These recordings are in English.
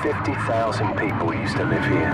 50,000 people used to live here.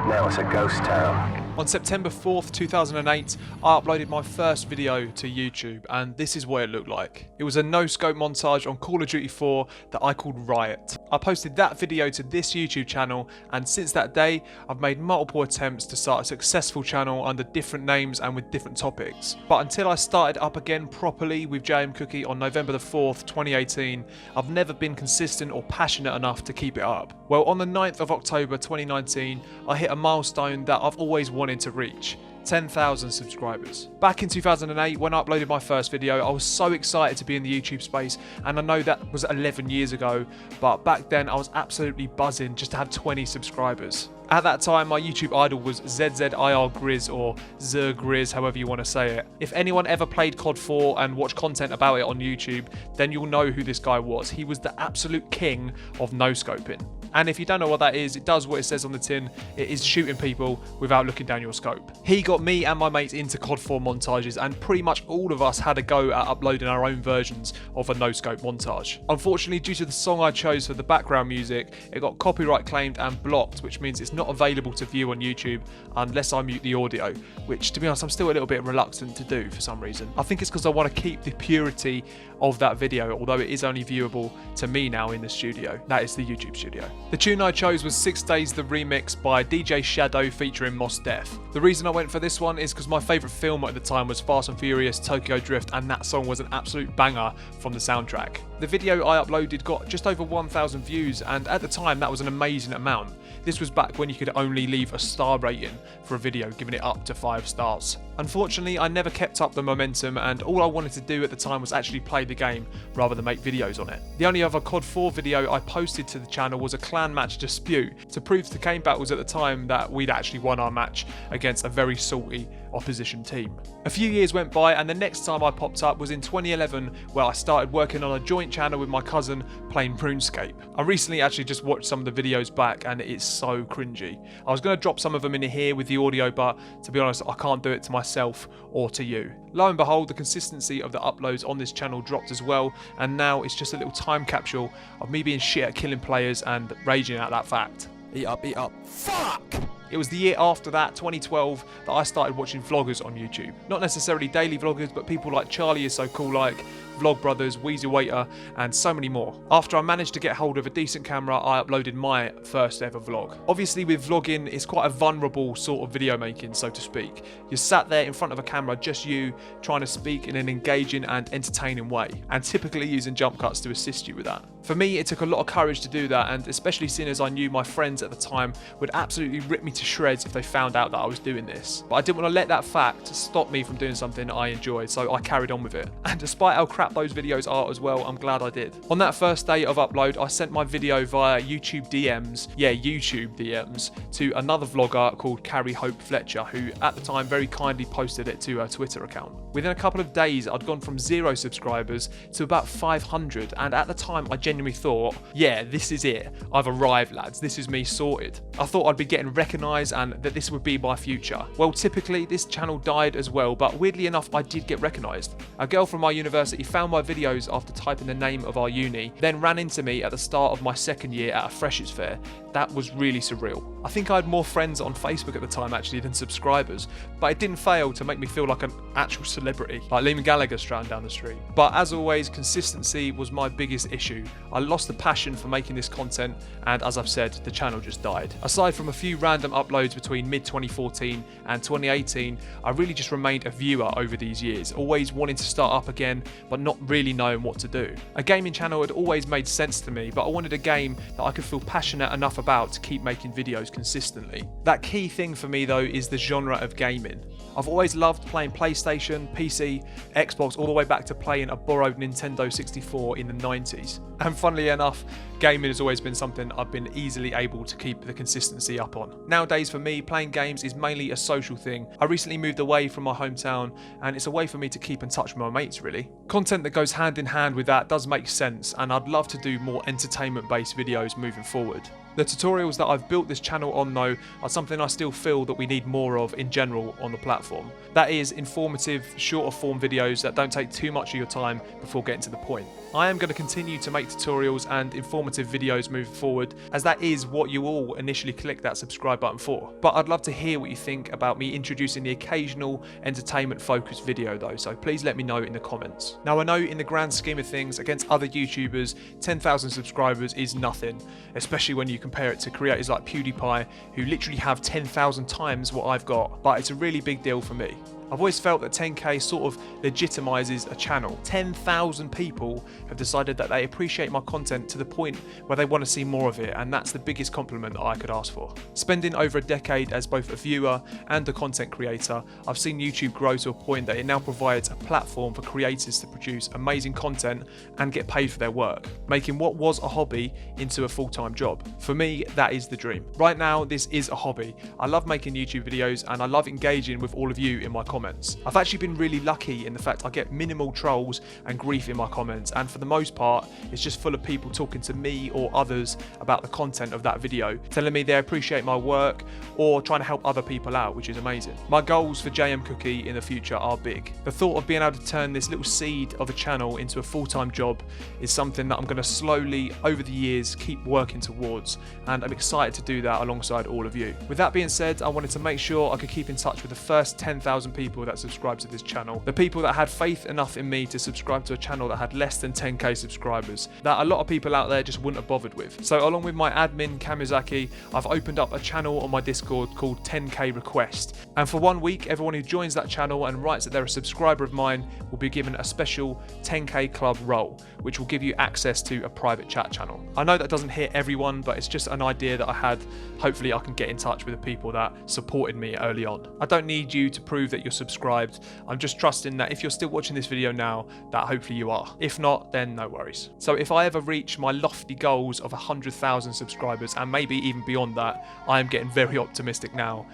Now it's a ghost town. On September 4th, 2008, I uploaded my first video to YouTube, and this is what it looked like. It was a no-scope montage on Call of Duty 4 that I called Riot. I posted that video to this YouTube channel, and since that day, I've made multiple attempts to start a successful channel under different names and with different topics. But until I started up again properly with JmCooKie on November the 4th, 2018, I've never been consistent or passionate enough to keep it up. Well, on the 9th of October 2019, I hit a milestone that I've always wanted to reach: 10,000 subscribers. Back in 2008, when I uploaded my first video, I was so excited to be in the YouTube space, and I know that was 11 years ago, but back then I was absolutely buzzing just to have 20 subscribers. At that time, my YouTube idol was ZZIR or Zergriz, however you want to say it. If anyone ever played COD 4 and watched content about it on YouTube, then you'll know who this guy was. He was the absolute king of no-scoping. And if you don't know what that is, it does what it says on the tin. It is shooting people without looking down your scope. He got me and my mates into COD 4 montages, and pretty much all of us had a go at uploading our own versions of a no-scope montage. Unfortunately, due to the song I chose for the background music, it got copyright claimed and blocked, which means it's not available to view on YouTube unless I mute the audio, which, to be honest, I'm still a little bit reluctant to do for some reason. I think it's because I want to keep the purity of that video, although it is only viewable to me now in the studio. That is the YouTube studio. The tune I chose was 6 Days the Remix by DJ Shadow featuring Mos Def. The reason I went for this one is because my favourite film at the time was Fast and Furious Tokyo Drift, and that song was an absolute banger from the soundtrack. The video I uploaded got just over 1,000 views, and at the time that was an amazing amount. This was back when you could only leave a star rating for a video, giving it up to 5 stars. Unfortunately, I never kept up the momentum, and all I wanted to do at the time was actually play the game rather than make videos on it. The only other COD 4 video I posted to the channel was a clan match dispute to prove to Game Battles at the time that we'd actually won our match against a very salty opposition team. A few years went by, and the next time I popped up was in 2011, where I started working on a joint channel with my cousin playing RuneScape. I recently actually just watched some of the videos back, and it's so cringy. I was going to drop some of them in here with the audio, but to be honest, I can't do it to myself or to you. Lo and behold, the consistency of the uploads on this channel dropped as well, and now it's just a little time capsule of me being shit at killing players and raging at that fact. Eat up, fuck! It was the year after that, 2012, that I started watching vloggers on YouTube. Not necessarily daily vloggers, but people like Charlie Is So Cool Like, Vlog Brothers, Wheezy Waiter, and so many more. After I managed to get hold of a decent camera, I uploaded my first ever vlog. Obviously with vlogging, it's quite a vulnerable sort of video making, so to speak. You're sat there in front of a camera, just you, trying to speak in an engaging and entertaining way, and typically using jump cuts to assist you with that. For me, it took a lot of courage to do that, and especially seeing as I knew my friends at the time would absolutely rip me to shreds if they found out that I was doing this. But I didn't want to let that fact stop me from doing something I enjoyed, so I carried on with it. And despite how crap those videos are as well, I'm glad I did. On that first day of upload, I sent my video via YouTube DMs, YouTube DMs, to another vlogger called Carrie Hope Fletcher, who at the time very kindly posted it to her Twitter account. Within a couple of days, I'd gone from 0 subscribers to about 500, and at the time I genuinely thought, yeah, this is it. I've arrived, lads. This is me sorted. I thought I'd be getting recognised and that this would be my future. Well, typically this channel died as well, but weirdly enough, I did get recognised. A girl from my university found my videos after typing the name of our uni, then ran into me at the start of my second year at a freshers fair. That was really surreal. I think I had more friends on Facebook at the time actually than subscribers, but it didn't fail to make me feel like an actual celebrity, like Liam Gallagher strutting down the street. But as always, consistency was my biggest issue. I lost the passion for making this content, and as I've said, the channel just died. Aside from a few random uploads between mid-2014 and 2018, I really just remained a viewer over these years, always wanting to start up again, but not really knowing what to do. A gaming channel had always made sense to me, but I wanted a game that I could feel passionate enough about to keep making videos consistently. That key thing for me though is the genre of gaming. I've always loved playing PlayStation, PC, Xbox, all the way back to playing a borrowed Nintendo 64 in the 90s. And funnily enough, gaming has always been something I've been easily able to keep the consistency up on. Nowadays for me, playing games is mainly a social thing. I recently moved away from my hometown, and it's a way for me to keep in touch with my mates really. Content that goes hand in hand with that does make sense, and I'd love to do more entertainment based videos moving forward. The tutorials that I've built this channel on though are something I still feel that we need more of in general on the platform. That is informative, shorter form videos that don't take too much of your time before getting to the point. I am going to continue to make tutorials and informative videos moving forward, as that is what you all initially click that subscribe button for. But I'd love to hear what you think about me introducing the occasional entertainment focused video though, so please let me know in the comments. Now I know in the grand scheme of things, against other YouTubers, 10,000 subscribers is nothing, especially when you compare it to creators like PewDiePie who literally have 10,000 times what I've got, but it's a really big deal for me. I've always felt that 10k sort of legitimizes a channel. 10,000 people have decided that they appreciate my content to the point where they want to see more of it, and that's the biggest compliment that I could ask for. Spending over a decade as both a viewer and a content creator, I've seen YouTube grow to a point that it now provides a platform for creators to produce amazing content and get paid for their work, making what was a hobby into a full-time job. For me, that is the dream. Right now, this is a hobby. I love making YouTube videos and I love engaging with all of you in my comments. I've actually been really lucky in the fact I get minimal trolls and grief in my comments, and for the most part it's just full of people talking to me or others about the content of that video, telling me they appreciate my work or trying to help other people out, which is amazing. My goals for JmCooKie in the future are big. The thought of being able to turn this little seed of a channel into a full-time job is something that I'm going to slowly over the years keep working towards, and I'm excited to do that alongside all of you. With that being said, I wanted to make sure I could keep in touch with the first 10,000 people that subscribe to this channel, the people that had faith enough in me to subscribe to a channel that had less than 10k subscribers, that a lot of people out there just wouldn't have bothered with. So along with my admin Kamizaki, I've opened up a channel on my Discord called 10k Request, and for 1 week everyone who joins that channel and writes that they're a subscriber of mine will be given a special 10k club role, which will give you access to a private chat channel. I know that doesn't hit everyone, but it's just an idea that I had. Hopefully I can get in touch with the people that supported me early on. I don't need you to prove that you're subscribed. I'm just trusting that if you're still watching this video now, that hopefully you are. If not, then no worries. So if I ever reach my lofty goals of 100,000 subscribers, and maybe even beyond that, I am getting very optimistic now,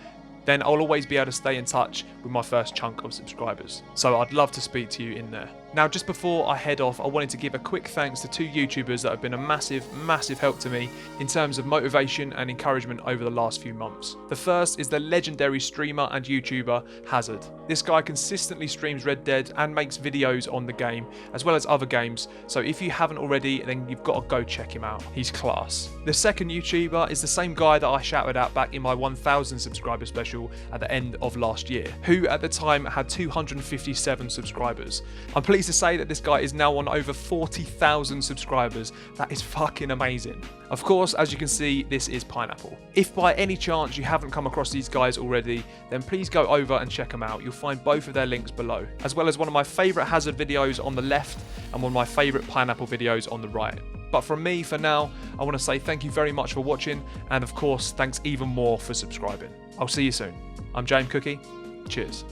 then I'll always be able to stay in touch with my first chunk of subscribers. So I'd love to speak to you in there. Now, just before I head off, I wanted to give a quick thanks to 2 YouTubers that have been a massive help to me in terms of motivation and encouragement over the last few months. The first is the legendary streamer and YouTuber Hazard. This guy consistently streams Red Dead and makes videos on the game, as well as other games, so if you haven't already, then you've got to go check him out. He's class. The second YouTuber is the same guy that I shouted out back in my 1,000 subscriber special at the end of last year, who at the time had 257 subscribers. I'm pleased to say that this guy is now on over 40,000 subscribers. That is fucking amazing. Of course, as you can see, this is Pineapple. If by any chance you haven't come across these guys already, then please go over and check them out. You'll find both of their links below, as well as one of my favourite Hazard videos on the left and one of my favourite Pineapple videos on the right. But from me, for now, I want to say thank you very much for watching, and of course, thanks even more for subscribing. I'll see you soon. I'm JmCooKie. Cheers.